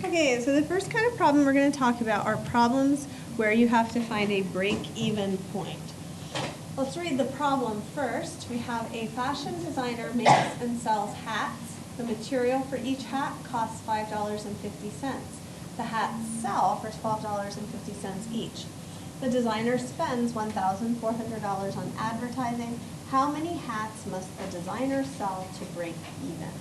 Okay, so the first kind of problem we're going to talk about are problems where you have to find a break-even point. Let's read the problem first. We have a fashion designer makes and sells hats. The material for each hat costs $5.50. The hats sell for $12.50 each. The designer spends $1,400 on advertising. How many hats must the designer sell to break even?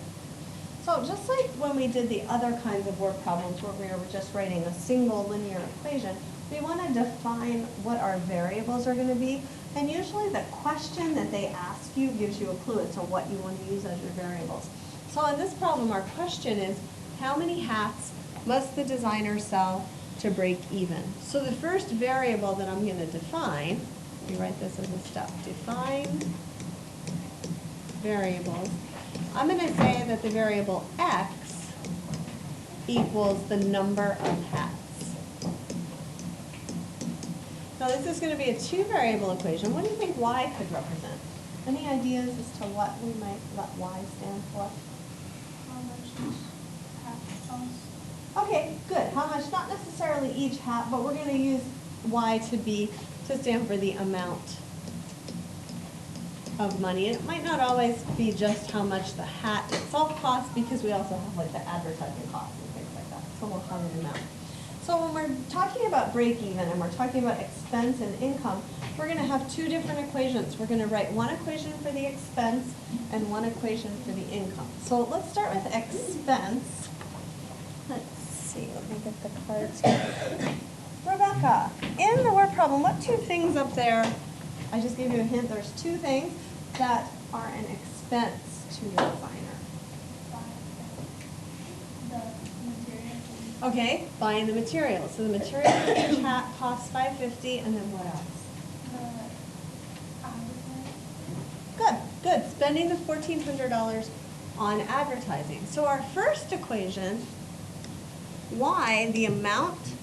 So just like when we did the other kinds of word problems where we were just writing a single linear equation, we want to define what our variables are going to be. And usually the question that they ask you gives you a clue as to what you want to use as your variables. So in this problem, our question is, how many hats must the designer sell to break even? So the first variable that I'm going to define, we write this as a step, define variables. I'm going to say that the variable x equals the number of hats. Now this is going to be a two-variable equation. What do you think y could represent? Any ideas as to what we might let y stand for? How much each hat costs? Okay, good. How much? Not necessarily each hat, but we're going to use y to stand for the amount of money. And it might not always be just how much the hat itself costs, because we also have like the advertising costs and things like that. So we'll have an amount. So when we're talking about break even and we're talking about expense and income, we're going to have two different equations. We're going to write one equation for the expense and one equation for the income. So let's start with expense. Let's see, let me get the cards here. Rebecca, in the word problem, what two things up there? I just gave you a hint. There's two things that are an expense to the designer. The material. Okay, buying the material. So the material for each hat costs $5.50, and then what else? The advertising. Good. Spending the $1,400 on advertising. So our first equation, y, the amount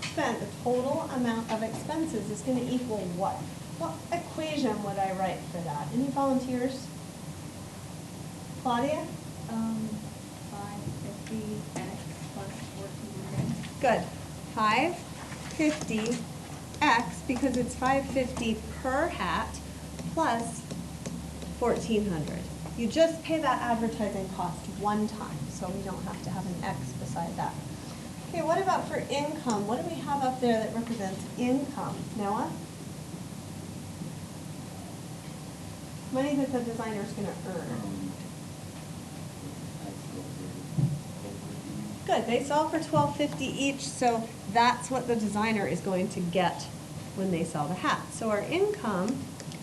spent, the total amount of expenses, is going to equal what? What equation would I write for that? Any volunteers? Claudia? 550x plus 1400. Good. 550x, because it's 550 per hat, plus 1,400. You just pay that advertising cost one time, so we don't have to have an x beside that. Okay, what about for income? What do we have up there that represents income? Noah? Money that the designer is going to earn. Good, they sell for $12.50 each, so that's what the designer is going to get when they sell the hat. So our income,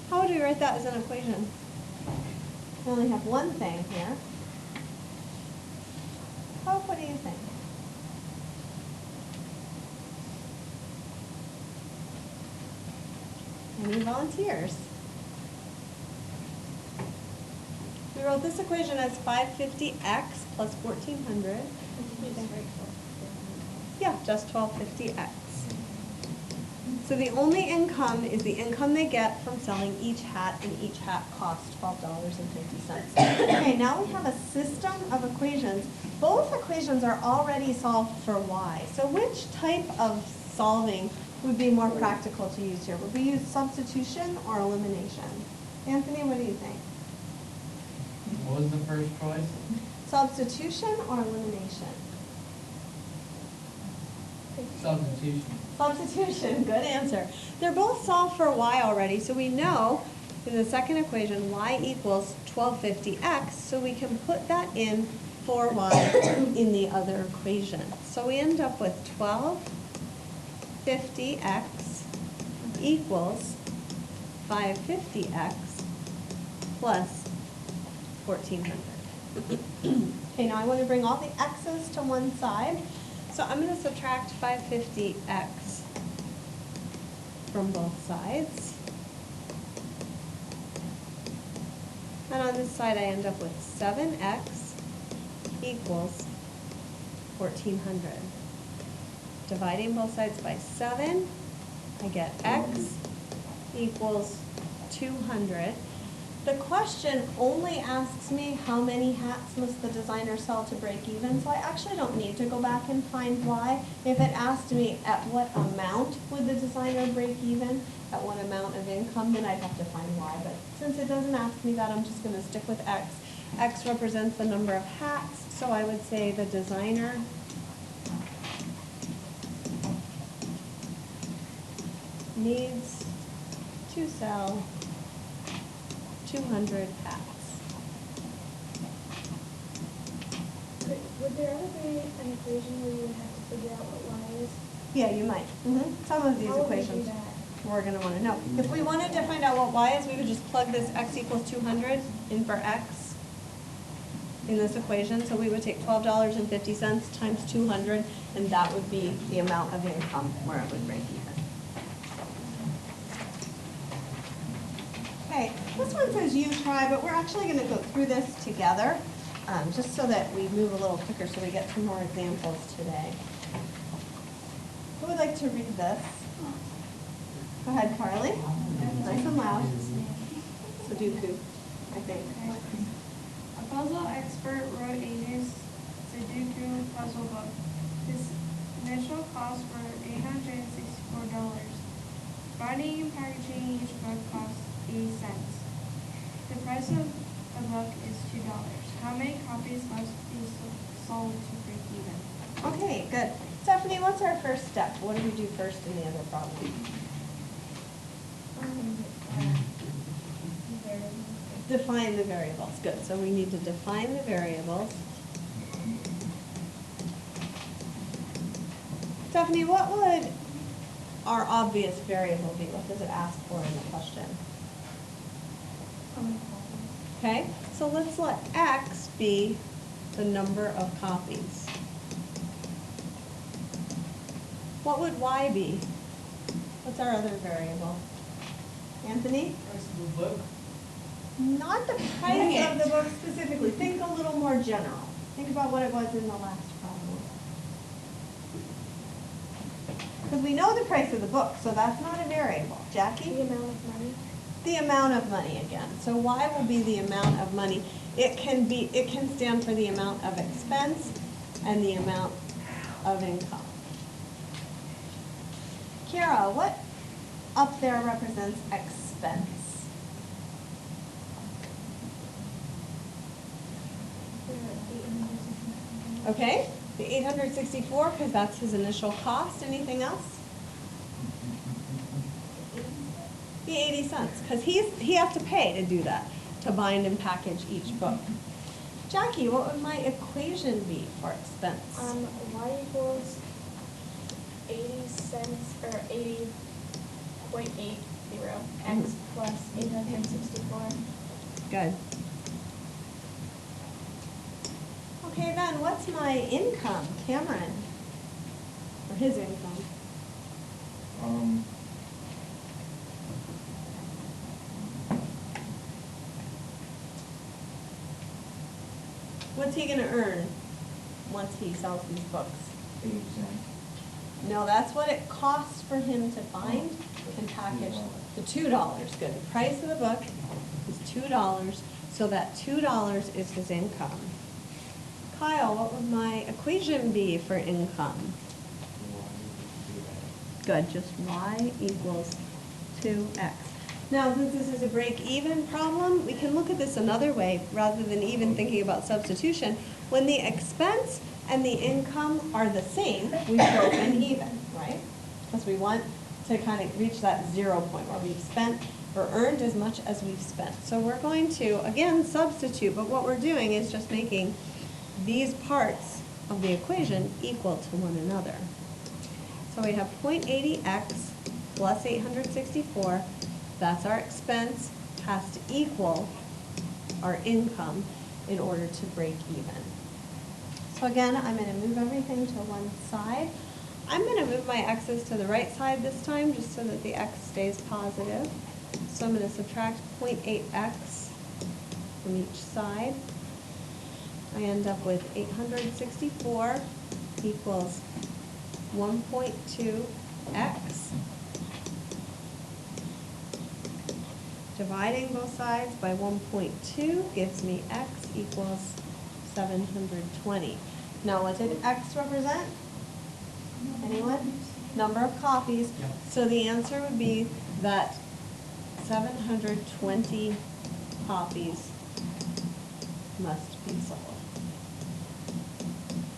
how would we write that as an equation? We only have one thing here. What do you think? Any volunteers? We wrote this equation as 550x plus 1,400. Yeah, just 1250x. So the only income is the income they get from selling each hat, and each hat costs $12.50. Okay, now we have a system of equations. Both equations are already solved for y. So which type of solving would be more practical to use here? Would we use substitution or elimination? Anthony, what do you think? What was the first choice? Substitution or elimination? Substitution. Substitution, good answer. They're both solved for y already, so we know in the second equation y equals 1250x, so we can put that in for y in the other equation. So we end up with 1250x equals 550x plus 1,400. Okay, now I want to bring all the x's to one side. So I'm going to subtract 550x from both sides. And on this side, I end up with 7x equals 1,400. Dividing both sides by 7, I get x equals 200. The question only asks me how many hats must the designer sell to break even, so I actually don't need to go back and find why. If it asked me at what amount would the designer break even, at what amount of income, then I'd have to find why. But since it doesn't ask me that, I'm just gonna stick with X. X represents the number of hats, so I would say the designer needs to sell 200 hats. Would there ever be an equation where you would have to figure out what y is? Yeah, you might. Some of these How would we do equations that? we're gonna wanna know. If we wanted to find out what y is, we would just plug this x equals 200 in for x in this equation. So we would take $12.50 times 200, and that would be the amount of income where it would break even. Okay, this one says you try, but we're actually gonna go through this together, just so that we move a little quicker so we get some more examples today. Who would like to read this? Go ahead, Carly. Nice and loud. Sudoku, I think. A puzzle expert wrote a new Sudoku puzzle book. His initial costs were $864. Binding and packaging each book costs 80 cents. The price of the book is $2. How many copies must be sold to break even? Okay, good. Stephanie, what's our first step? What do we do first in the other problem? Define the variables. Good. So we need to define the variables. Stephanie, what would our obvious variable be? What does it ask for in the question? Okay, so let's let X be the number of copies. What would Y be? What's our other variable? Anthony? Price of the book? Not the price of the book specifically. Think a little more general. Think about what it was in the last problem. Because we know the price of the book, so that's not a variable. Jackie? The amount of money. The amount of money again. So Y will be the amount of money. It can stand for the amount of expense and the amount of income. Kara, what up there represents expense? Okay, the 864, because that's his initial cost. Anything else? The 80 cents, because he has to pay to do that, to bind and package each book. Jackie, what would my equation be for expense? Y equals 80 cents, or 80.80, X plus 864. Good. Okay, then what's my income, Cameron? Or his income? What's he gonna earn once he sells these books? 80 cents. No, that's what it costs for him to bind and package. The $2, good. The price of the book is $2, so that $2 is his income. Kyle, what would my equation be for income? Good, just Y equals 2X. Now, since this is a break-even problem, we can look at this another way, rather than even thinking about substitution. When the expense and the income are the same, we've broken even, right? Because we want to kind of reach that 0 point where we've spent or earned as much as we've spent. So we're going to, again, substitute, but what we're doing is just making these parts of the equation equal to one another. So we have 0.80x plus 864. That's our expense, has to equal our income in order to break even. So again, I'm going to move everything to one side. I'm going to move my x's to the right side this time, just so that the x stays positive. So I'm going to subtract 0.8x from each side. I end up with 864 equals 1.2x Dividing both sides by 1.2 gives me x equals 720. Now, what did x represent? Anyone? Number of copies. Yep. So the answer would be that 720 copies must be sold.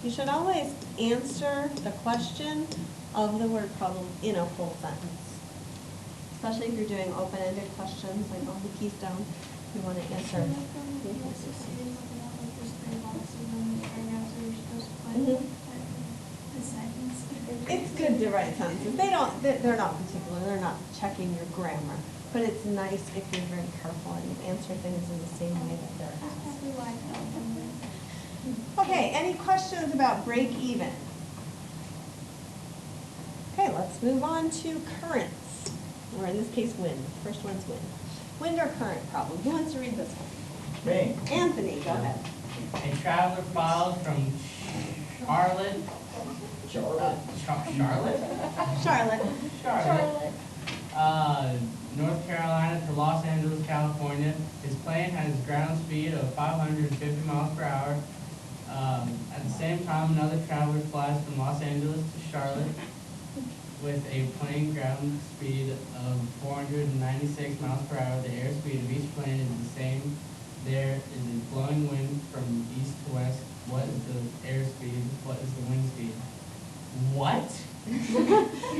You should always answer the question of the word problem in a full sentence. Especially if you're doing open-ended questions like on the keystone, you want to answer. Mhm. It's good to write sentences. They're not particular, they're not checking your grammar. But it's nice if you're very careful and you answer things in the same way that they're asked. Okay, any questions about break even? Okay, let's move on to currents, or in this case, wind. First one's wind. Wind or current problem. Who wants to read this one? Me. Anthony, go ahead. A traveler filed from Charlotte. Charlotte. Charlotte? Charlotte. North Carolina to Los Angeles, California. His plane has ground speed of 550 miles per hour. At the same time, another traveler flies from Los Angeles to Charlotte with a plane ground speed of 496 miles per hour. The airspeed of each plane is the same. There is a blowing wind from east to west. What is the airspeed? What is the wind speed? What?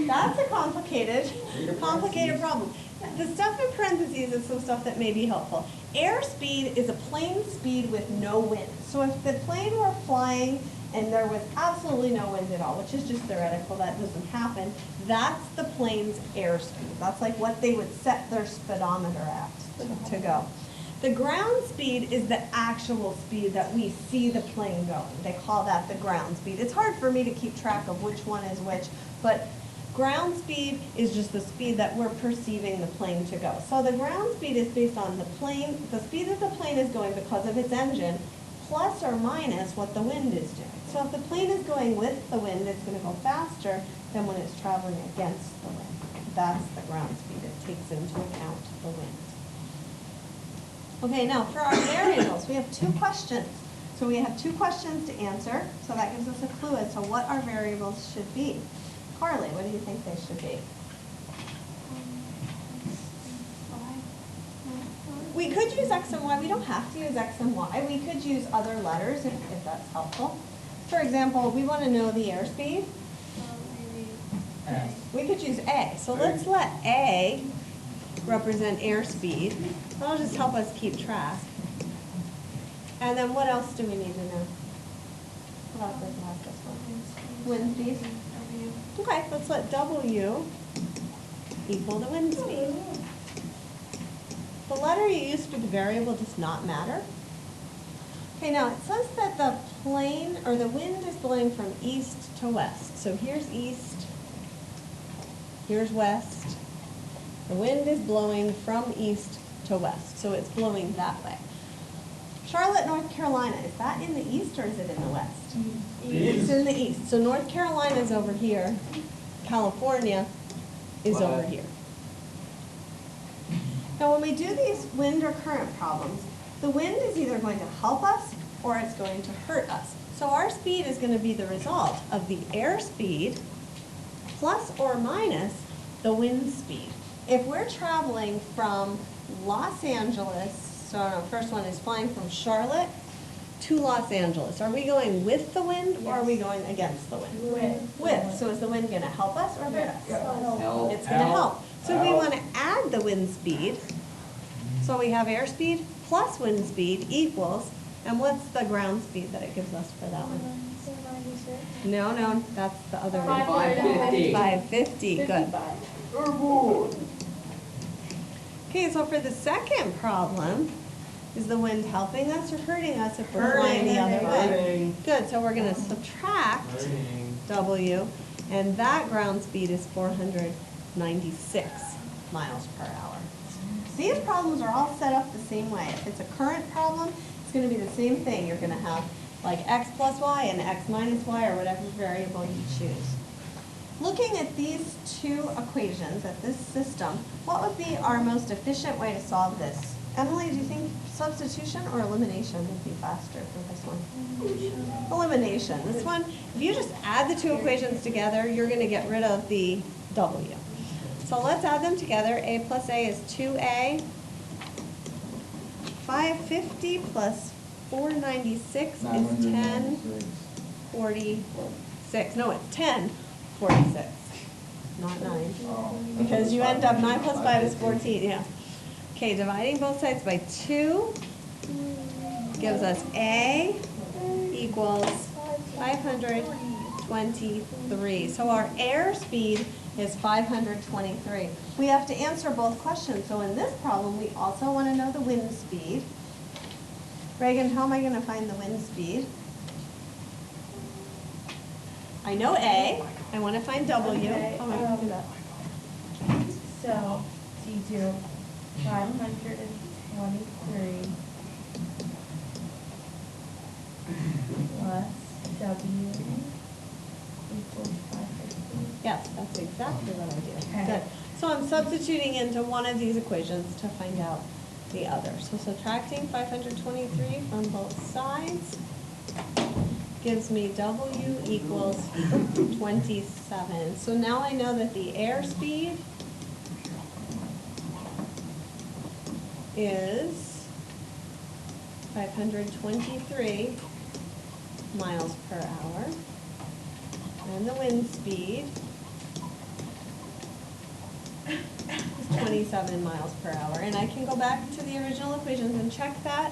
That's a complicated problem. The stuff in parentheses is some stuff that may be helpful. Airspeed is a plane speed with no wind. So if the plane were flying and there was absolutely no wind at all, which is just theoretical, that doesn't happen, that's the plane's airspeed. That's like what they would set their speedometer at to go. The ground speed is the actual speed that we see the plane going. They call that the ground speed. It's hard for me to keep track of which one is which, but ground speed is just the speed that we're perceiving the plane to go. So the ground speed is based on the plane, the speed that the plane is going because of its engine, plus or minus what the wind is doing. So if the plane is going with the wind, it's going to go faster than when it's traveling against the wind. That's the ground speed. It takes into account the wind. Okay, now for our variables, we have two questions. So we have two questions to answer, so that gives us a clue as to what our variables should be. Carly, what do you think they should be? We could use X and Y. We don't have to use X and Y. We could use other letters if that's helpful. For example, we want to know the airspeed. S. We could use A. So let's let A represent airspeed. That'll just help us keep track. And then what else do we need to know? What else does it have this one? Wind speed. Okay, let's let W equal the wind speed. The letter you use for the variable does not matter. Okay, now it says that the plane or the wind is blowing from east to west. So here's east, here's west. The wind is blowing from east to west, so it's blowing that way. Charlotte, North Carolina, is that in the east or is it in the west? It's in the east. So North Carolina is over here. California is over here. Now when we do these wind or current problems, the wind is either going to help us or it's going to hurt us. So our speed is going to be the result of the airspeed plus or minus the wind speed. If we're traveling from Los Angeles, so our first one is flying from Charlotte to Los Angeles, are we going with the wind or are we going against the wind? With. So is the wind going to help us or hurt us? Help. It's going to help. So we want to add the wind speed. So we have airspeed plus wind speed equals, and what's the ground speed that it gives us for that one? No, that's the other one. 550. 550, good. Airborne. Okay, so for the second problem, is the wind helping us or hurting us if we're flying the other way? Hurting. Good, so we're going to subtract Hurting. W, and that ground speed is 496 miles per hour. These problems are all set up the same way. If it's a current problem, it's going to be the same thing. You're going to have like x plus y and x minus y or whatever variable you choose. looking at these two equations, at this system, what would be our most efficient way to solve this? Emily, do you think substitution or elimination would be faster for this one? Elimination. This one, if you just add the two equations together, you're going to get rid of the W. So let's add them together. A plus A is 2A. 550 plus 496 is 1046. No, it's 1046, not 9. Because you end up 9 plus 5 is 14, yeah. Okay, dividing both sides by 2 gives us A equals 523. So our airspeed is 523. We have to answer both questions. So in this problem, we also want to know the wind speed. Reagan, how am I going to find the wind speed? I know A. I want to find W. Okay, How am I going to do that? So, do 523 plus W equals 550. Yes, that's exactly what I do. Okay. Good. So I'm substituting into one of these equations to find out the other. So subtracting 523 from both sides gives me W equals 27. So now I know that the airspeed is 523 miles per hour. And the wind speed is 27 miles per hour. And I can go back to the original equations and check that.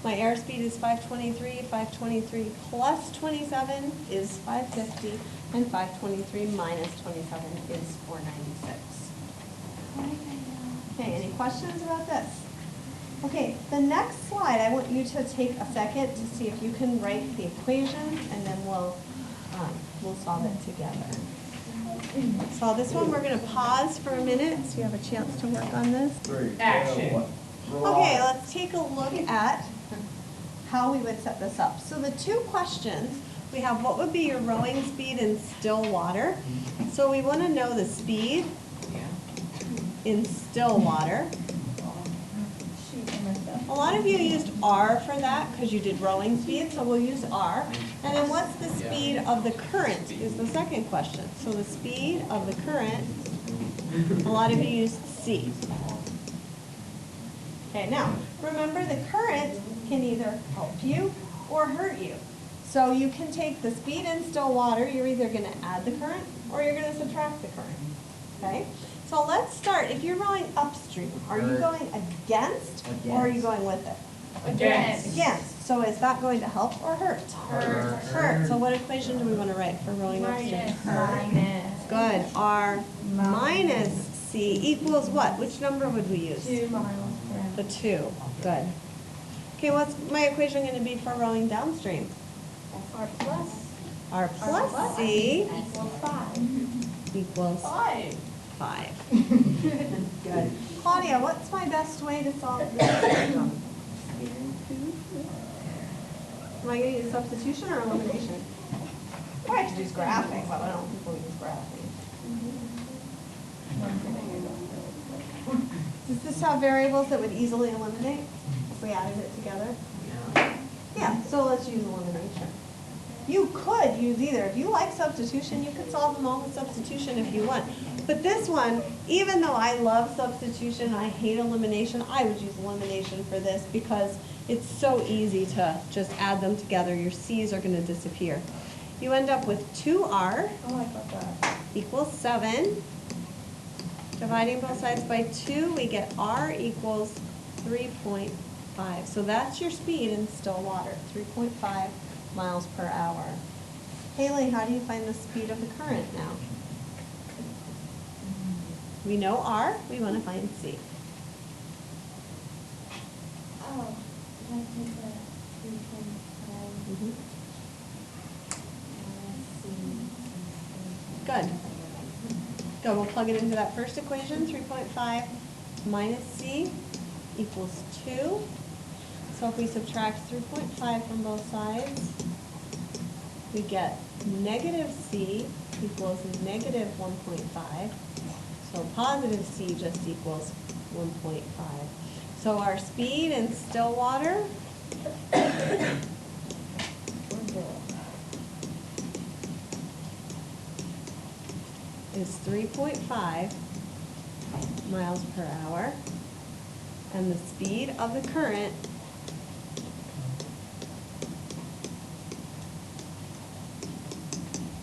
My airspeed is 523. 523 plus 27 is 550. And 523 minus 27 is 496. Okay, any questions about this? Okay, the next slide, I want you to take a second to see if you can write the equations, and then we'll solve it together. So this one, we're going to pause for a minute so you have a chance to work on this. Action. Okay, let's take a look at how we would set this up. So the two questions, we have what would be your rowing speed in still water. So we want to know the speed in still water. Shoot, I messed up. A lot of you used R for that because you did rowing speed, so we'll use R. And then what's the speed of the current is the second question. So the speed of the current, a lot of you used C. Okay, now, remember the current can either help you or hurt you. So you can take the speed in still water, you're either going to add the current or you're going to subtract the current. Okay? So let's start. If you're rowing upstream, are you going against or are you going with it? Against. Against. So is that going to help or hurt? Hurt. Hurt. So what equation do we want to write for rowing upstream? Minus. Good. R minus C equals what? Which number would we use? 2 miles per hour. The 2. Good. Okay, what's my equation going to be for rowing downstream? R plus. R plus C Equals 5. equals 5. 5. Good. Claudia, what's my best way to solve this problem? Am I going to use substitution or elimination? Or I could use graphing, but I don't think we'll use graphing. Does this have variables that would easily eliminate if we added it together? Yeah, so let's use elimination. You could use either. If you like substitution, you could solve them all with substitution if you want. But this one, even though I love substitution, I hate elimination, I would use elimination for this because it's so easy to just add them together. Your C's are going to disappear. You end up with 2R Oh, I got that. equals 7. Dividing both sides by 2, we get R equals 3.5. So that's your speed in still water, 3.5 miles per hour. Haley, how do you find the speed of the current now? We know R, we want to find C. Oh, I take that 3.5 Mhm. Good. Good, we'll plug it into that first equation, 3.5 minus C equals 2. So if we subtract 3.5 from both sides, we get negative c equals negative 1.5. So positive c just equals 1.5. So our speed in Stillwater is 3.5 miles per hour. And the speed of the current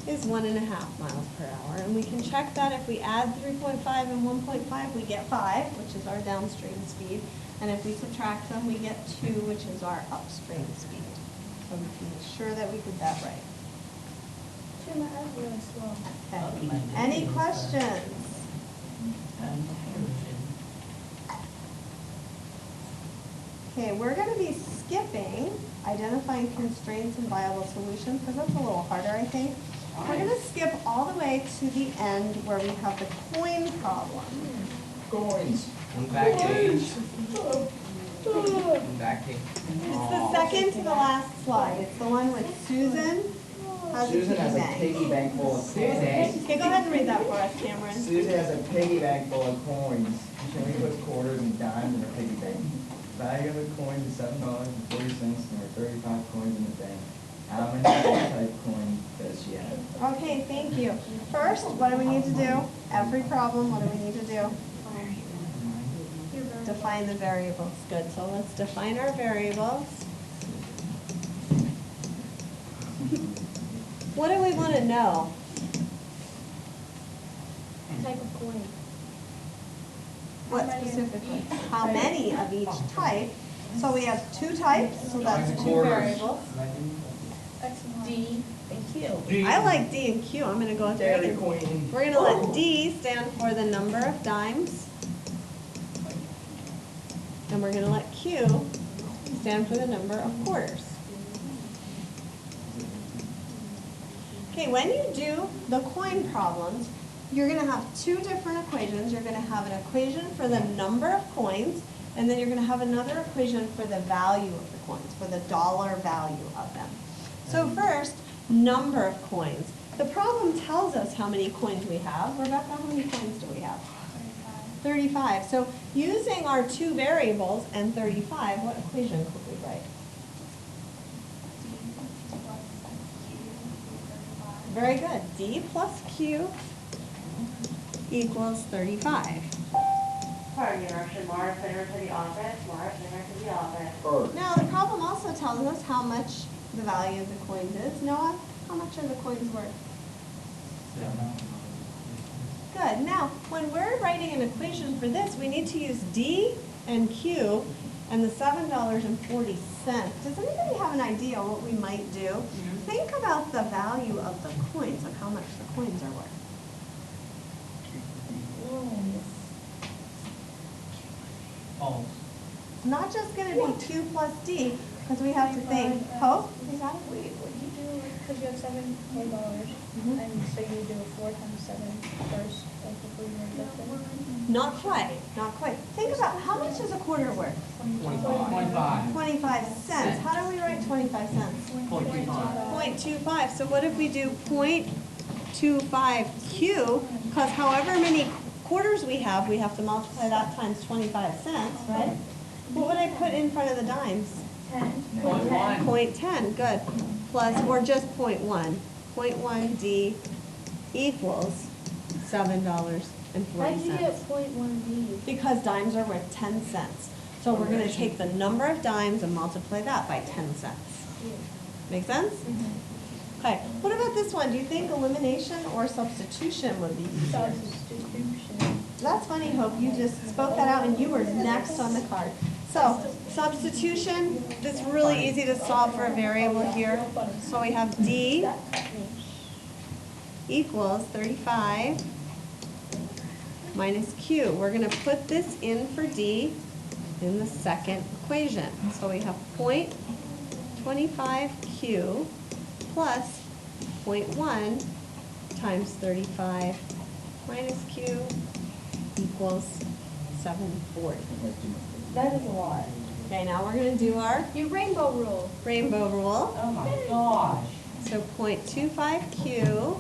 is 1.5 miles per hour. And we can check that if we add 3.5 and 1.5, we get 5, which is our downstream speed. And if we subtract them, we get 2, which is our upstream speed. So we can make sure that we did that right. Two miles really slow. Okay. Any questions? Okay, we're going to be skipping identifying constraints and viable solutions because that's a little harder, I think. We're going to skip all the way to the end where we have the coin problem. Coins. On back page. On back page. It's the second to the last slide. It's the one with Susan has a Susan has a piggy piggy bank full of Susan. coins. Okay, go ahead and read that for us, Cameron. Susan has a piggy bank full of coins. She only puts quarters and dimes in her piggy bank. Value of the coins is $7.40, and there are 35 coins in the bank. How many type coins does she have? Okay, thank you. First, what do we need to do? Every problem, what do we need to do? Define the variables. Good, so let's define our variables. What do we want to know? Type of coin. What specifically? How many of each type? So we have 2 types, so that's 2 Quarters. variables. D and Q. I like D and Q. I'm going to go with Dairy Reagan. Queen. We're going to let D stand for the number of dimes. And we're going to let Q stand for the number of quarters. Okay, when you do the coin problems, you're going to have 2 different equations. You're going to have an equation for the number of coins, and then you're going to have another equation for the value of the coins, for the dollar value of them. So first, number of coins. The problem tells us how many coins we have. Rebecca, how many coins do we have? 35. So using our 2 variables and 35, what equation could we write? Very good. D plus Q equals 35. Pardon the interruption, Laura Finner to the office, Laura Finner to the office. First. Now, the problem also tells us how much the value of the coins is. Noah, how much are the coins worth? Good. Now, when we're writing an equation for this, we need to use D and Q and the $7.40. Does anybody have an idea what we might do? Think about the value of the coins, like how much the coins are worth. False. It's not just going to be Q plus D, because we have to think, Hope, is that? Wait, what do you do, because you have $7 Mhm. and so you do 4 times 7 first, like before you make that. Not quite, not quite. Think about, how much is a quarter worth? 25. 25 cents. How do we write 25 cents? 0.25. So what if we do 0.25 Q? Because however many quarters we have to multiply that times 25 cents, right? What would I put in front of the dimes? 10. 0.10, good. Plus, or just 0.1. 0.1 D equals $7.40. How did you get 0.1 D? Because dimes are worth 10 cents. So we're going to take the number of dimes and multiply that by 10 cents. Make sense? Okay, what about this one? Do you think elimination or substitution would be easier? Substitution. That's funny, Hope. You just spoke that out and you were next on the card. So, substitution, it's really easy to solve for a variable here. So we have D equals 35 minus Q. We're going to put this in for D in the second equation. So we have 0.25 Q plus 0.1 times 35 minus Q equals 740. That is a lot. Okay, now we're going to do our You rainbow rule. rainbow rule. Oh my gosh. So 0.25Q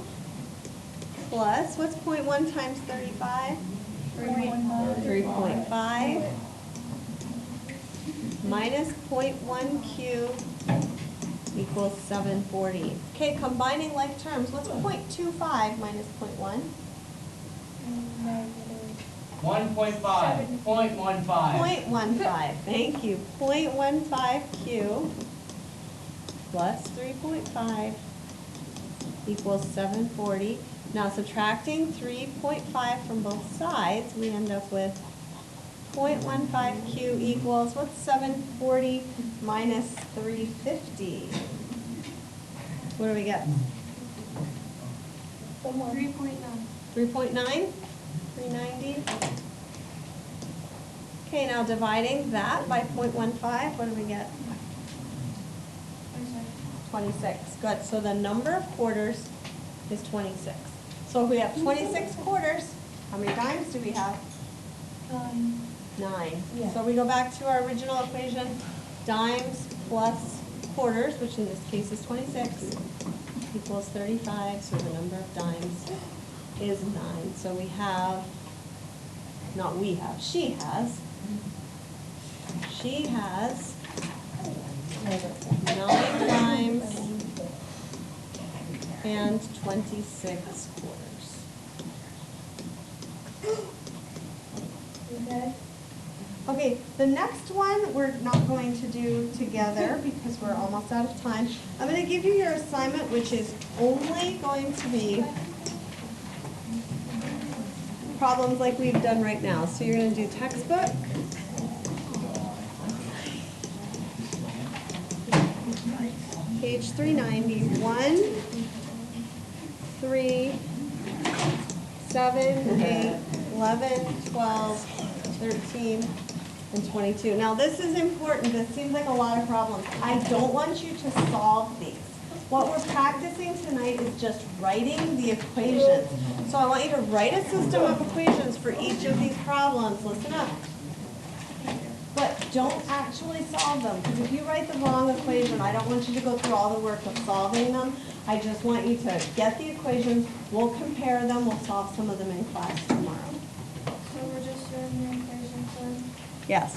plus, what's 0.1 times 35? 3.5 minus 0.1Q equals 740. Okay, combining like terms, what's 0.25 minus 0.1? Negative. 1.5, 0.15. 0.15, thank you. 0.15Q plus 3.5 equals 740. Now subtracting 3.5 from both sides, we end up with 0.15Q equals, what's 740 minus 350? What do we get? 3.9. 3.9? 390? Okay, now dividing that by 0.15, what do we get? 26. Good. So the number of quarters is 26. So if we have 26 quarters, how many dimes do we have? 9. Yeah. So we go back to our original equation, dimes plus quarters, which in this case is 26, equals 35. So the number of dimes is 9. So we have, not we have, she has 9 dimes and 26 quarters. Okay. Okay, the next one we're not going to do together because we're almost out of time. I'm going to give you your assignment, which is only going to be problems like we've done right now. So you're going to do textbook. Page 391, 3, 7, 8, 11, 12, 13, and 22. Now this is important. This seems like a lot of problems. I don't want you to solve these. What we're practicing tonight is just writing the equations. So I want you to write a system of equations for each of these problems. Listen up. But don't actually solve them, because if you write the wrong equation, I don't want you to go through all the work of solving them. I just want you to get the equations, we'll compare them, we'll solve some of them in class tomorrow. So we're just doing the equations then? Yes.